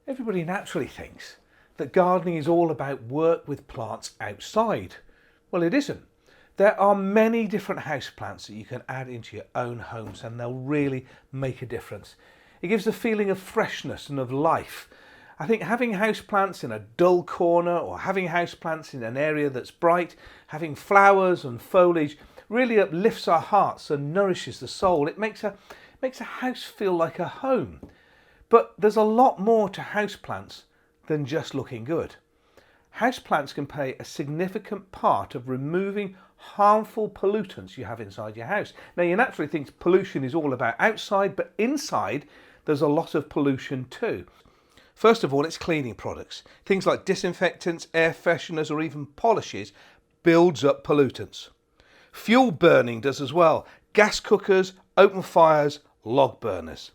Everybody naturally thinks that gardening is all about work with plants outside. Well, it isn't. There are many different houseplants that you can add into your own homes and they'll really make a difference. It gives a feeling of freshness and of life. I think having houseplants in a dull corner or having houseplants in an area that's bright, having flowers and foliage really uplifts our hearts and nourishes the soul. It makes a house feel like a home. But there's a lot more to houseplants than just looking good. Houseplants can play a significant part of removing harmful pollutants you have inside your house. Now, you naturally think pollution is all about outside, but inside there's a lot of pollution too. First of all, it's cleaning products. Things like disinfectants, air fresheners, or even polishes builds up pollutants. Fuel burning does as well. Gas cookers, open fires, log burners.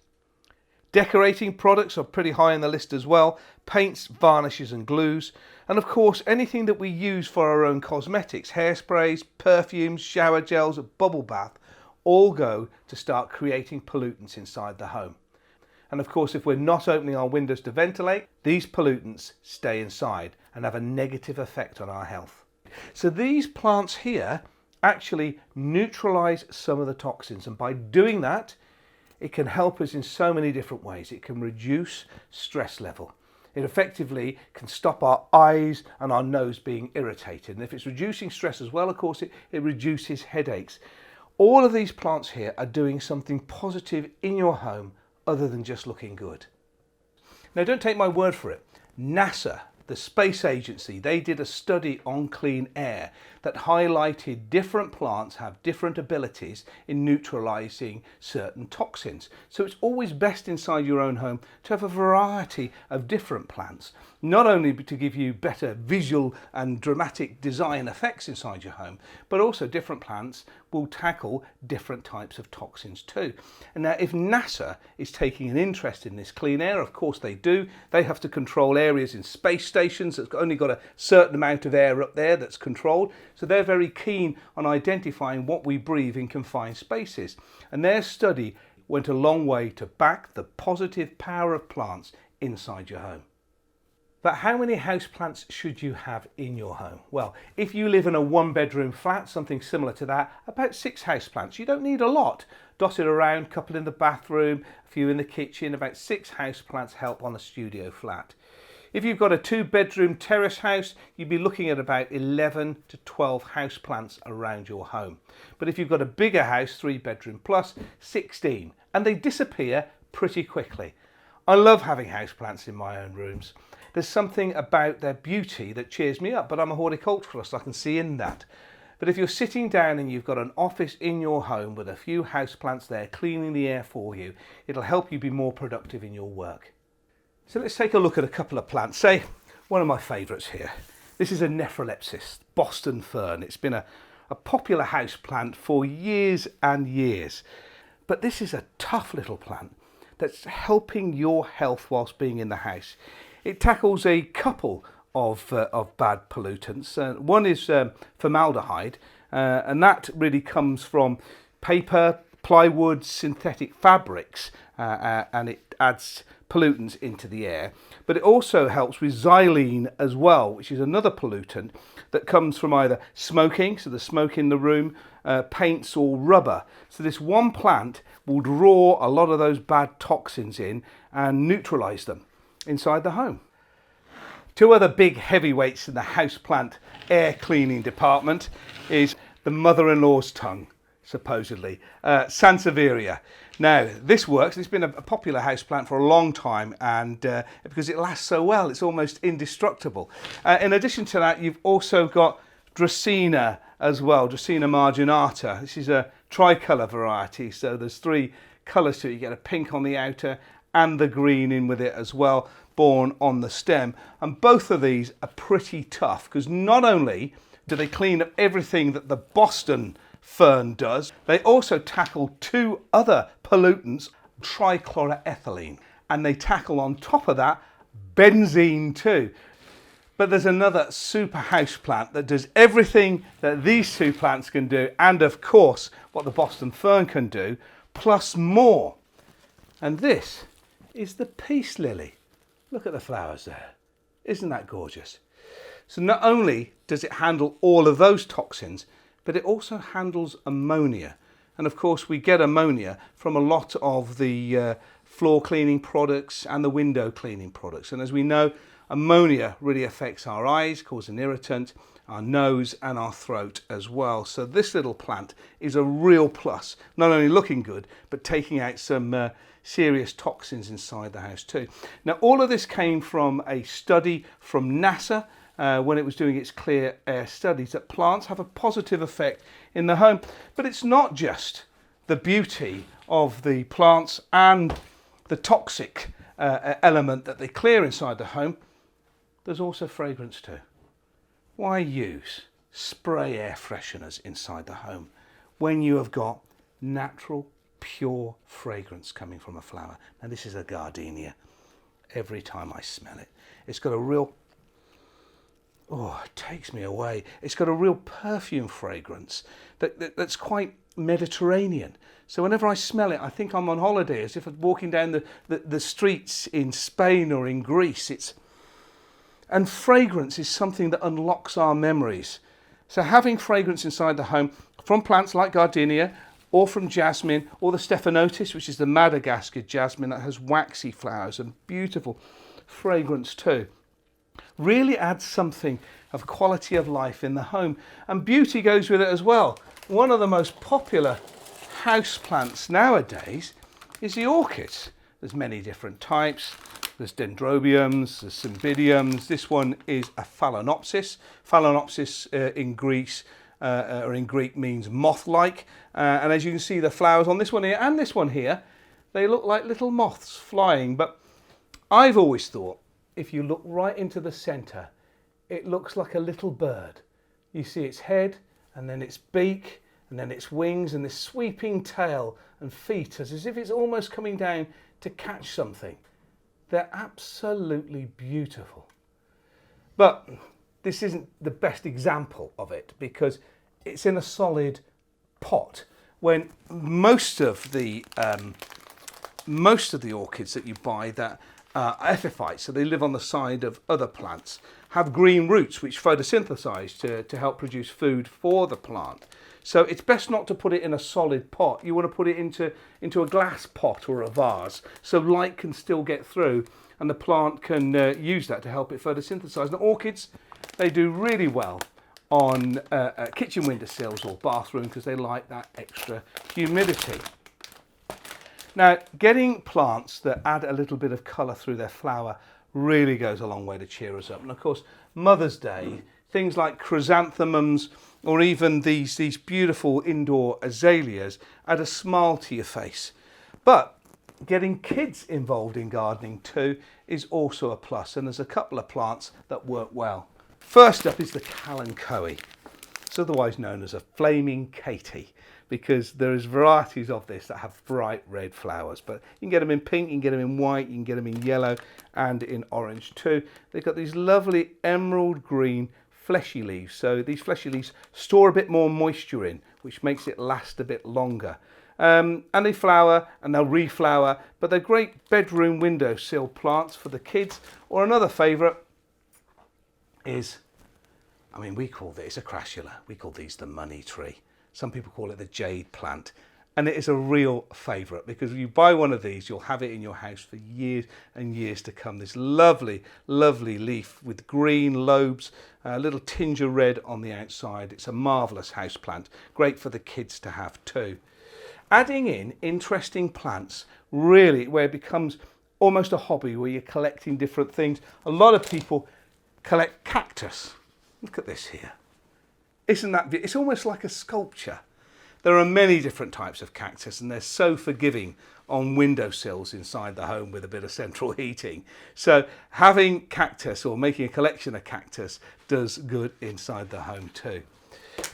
Decorating products are pretty high on the list as well. Paints, varnishes and glues. And of course, anything that we use for our own cosmetics, hairsprays, perfumes, shower gels, a bubble bath, all go to start creating pollutants inside the home. And of course, if we're not opening our windows to ventilate, these pollutants stay inside and have a negative effect on our health. So these plants here actually neutralize some of the toxins. And by doing that, it can help us in so many different ways. It can reduce stress level. It effectively can stop our eyes and our nose being irritated. And if it's reducing stress as well, of course, it reduces headaches. All of these plants here are doing something positive in your home other than just looking good. Now, don't take my word for it. NASA, the space agency, they did a study on clean air that highlighted different plants have different abilities in neutralizing certain toxins. So it's always best inside your own home to have a variety of different plants, not only to give you better visual and dramatic design effects inside your home, but also different plants will tackle different types of toxins too. And now, if NASA is taking an interest in this clean air, of course they do, they have to control areas in space stations that's only got a certain amount of air up there that's controlled. So they're very keen on identifying what we breathe in confined spaces. And their study went a long way to back the positive power of plants inside your home. But how many houseplants should you have in your home? Well, if you live in a one-bedroom flat, something similar to that, about 6 houseplants. You don't need a lot. Dotted around, a couple in the bathroom, a few in the kitchen, about 6 houseplants help on a studio flat. If you've got a 2-bedroom terrace house, you'd be looking at about 11 to 12 houseplants around your home. But if you've got a bigger house, 3-bedroom plus, 16. And they disappear pretty quickly. I love having houseplants in my own rooms. There's something about their beauty that cheers me up, but I'm a horticulturalist, I can see in that. But if you're sitting down and you've got an office in your home with a few houseplants there cleaning the air for you, it'll help you be more productive in your work. So let's take a look at a couple of plants. Say, one of my favourites here. This is a Nephrolepis, Boston fern. It's been a popular house plant for years and years. But this is a tough little plant that's helping your health whilst being in the house. It tackles a couple of bad pollutants. One is formaldehyde, and that really comes from paper, plywood, synthetic fabrics, and it adds pollutants into the air. But it also helps with xylene as well, which is another pollutant that comes from either smoking, so the smoke in the room, paints or rubber. So this one plant will draw a lot of those bad toxins in and neutralize them inside the home. 2 other big heavyweights in the houseplant air cleaning department is the mother-in-law's tongue, supposedly, Sansevieria. Now, this works. It's been a popular houseplant for a long time, and because it lasts so well, it's almost indestructible. In addition to that, you've also got Dracaena as well, Dracaena marginata. This is a tricolour variety, so there's 3 colours to it. You get a pink on the outer and the green in with it as well, borne on the stem. And both of these are pretty tough because not only do they clean up everything that the Boston fern does, they also tackle 2 other pollutants, trichloroethylene, and they tackle on top of that benzene too. But there's another super houseplant that does everything that these 2 plants can do, and of course what the Boston fern can do, plus more. And this is the peace lily. Look at the flowers there. Isn't that gorgeous? So not only does it handle all of those toxins, but it also handles ammonia. And of course we get ammonia from a lot of the floor cleaning products and the window cleaning products. And as we know, ammonia really affects our eyes, causes an irritant, our nose and our throat as well. So this little plant is a real plus, not only looking good, but taking out some serious toxins inside the house too. Now all of this came from a study from NASA when it was doing its clear air studies, that plants have a positive effect in the home. But it's not just the beauty of the plants and the toxic element that they clear inside the home. There's also fragrance too. Why use spray air fresheners inside the home when you have got natural, pure fragrance coming from a flower? Now this is a gardenia. Every time I smell it, it's got a real, oh, it takes me away. It's got a real perfume fragrance that's quite Mediterranean. So whenever I smell it, I think I'm on holiday, as if I'm walking down the streets in Spain or in Greece. And fragrance is something that unlocks our memories. So having fragrance inside the home from plants like gardenia, or from jasmine, or the stephanotis, which is the Madagascar jasmine that has waxy flowers and beautiful fragrance too, really adds something of quality of life in the home. And beauty goes with it as well. One of the most popular house plants nowadays is the orchids. There's many different types. There's dendrobiums, there's cymbidiums. This one is a phalaenopsis. Phalaenopsis in Greek means moth-like. And as you can see, the flowers on this one here and this one here, they look like little moths flying. But I've always thought, if you look right into the center, it looks like a little bird. You see its head, and then its beak, and then its wings, and this sweeping tail and feet, as if it's almost coming down to catch something. They're absolutely beautiful. But this isn't the best example of it, because it's in a solid pot, when most of the orchids that you buy that are epiphytes, so they live on the side of other plants, have green roots which photosynthesize to help produce food for the plant. So it's best not to put it in a solid pot. You want to put it into a glass pot or a vase, so light can still get through and the plant can use that to help it photosynthesize. Now orchids, they do really well on kitchen windowsills or bathroom because they like that extra humidity. Now, getting plants that add a little bit of colour through their flower really goes a long way to cheer us up. And of course, Mother's Day, things like chrysanthemums or even these beautiful indoor azaleas add a smile to your face. But getting kids involved in gardening too is also a plus, and there's a couple of plants that work well. First up is the kalanchoe. It's otherwise known as a flaming Katie, because there's varieties of this that have bright red flowers, but you can get them in pink, you can get them in white, you can get them in yellow and in orange too. They've got these lovely emerald green fleshy leaves, so these fleshy leaves store a bit more moisture in, which makes it last a bit longer. And they flower and they'll reflower, but they're great bedroom windowsill plants for the kids. Or another favourite is, I mean, we call this a crassula, we call these the money tree. Some people call it the jade plant, and it is a real favourite because if you buy one of these, you'll have it in your house for years and years to come. This lovely, lovely leaf with green lobes, a little tinge of red on the outside. It's a marvellous house plant, great for the kids to have too. Adding in interesting plants, really, where it becomes almost a hobby, where you're collecting different things. A lot of people collect cactus. Look at this here. Isn't that beautiful? It's almost like a sculpture. There are many different types of cactus, and they're so forgiving on windowsills inside the home with a bit of central heating. So having cactus or making a collection of cactus does good inside the home too.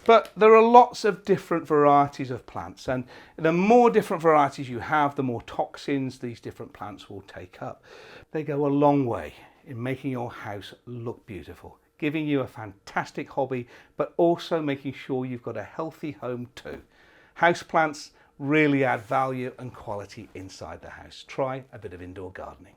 But there are lots of different varieties of plants, and the more different varieties you have, the more toxins these different plants will take up. They go a long way in making your house look beautiful, giving you a fantastic hobby, but also making sure you've got a healthy home too. Houseplants really add value and quality inside the house. Try a bit of indoor gardening.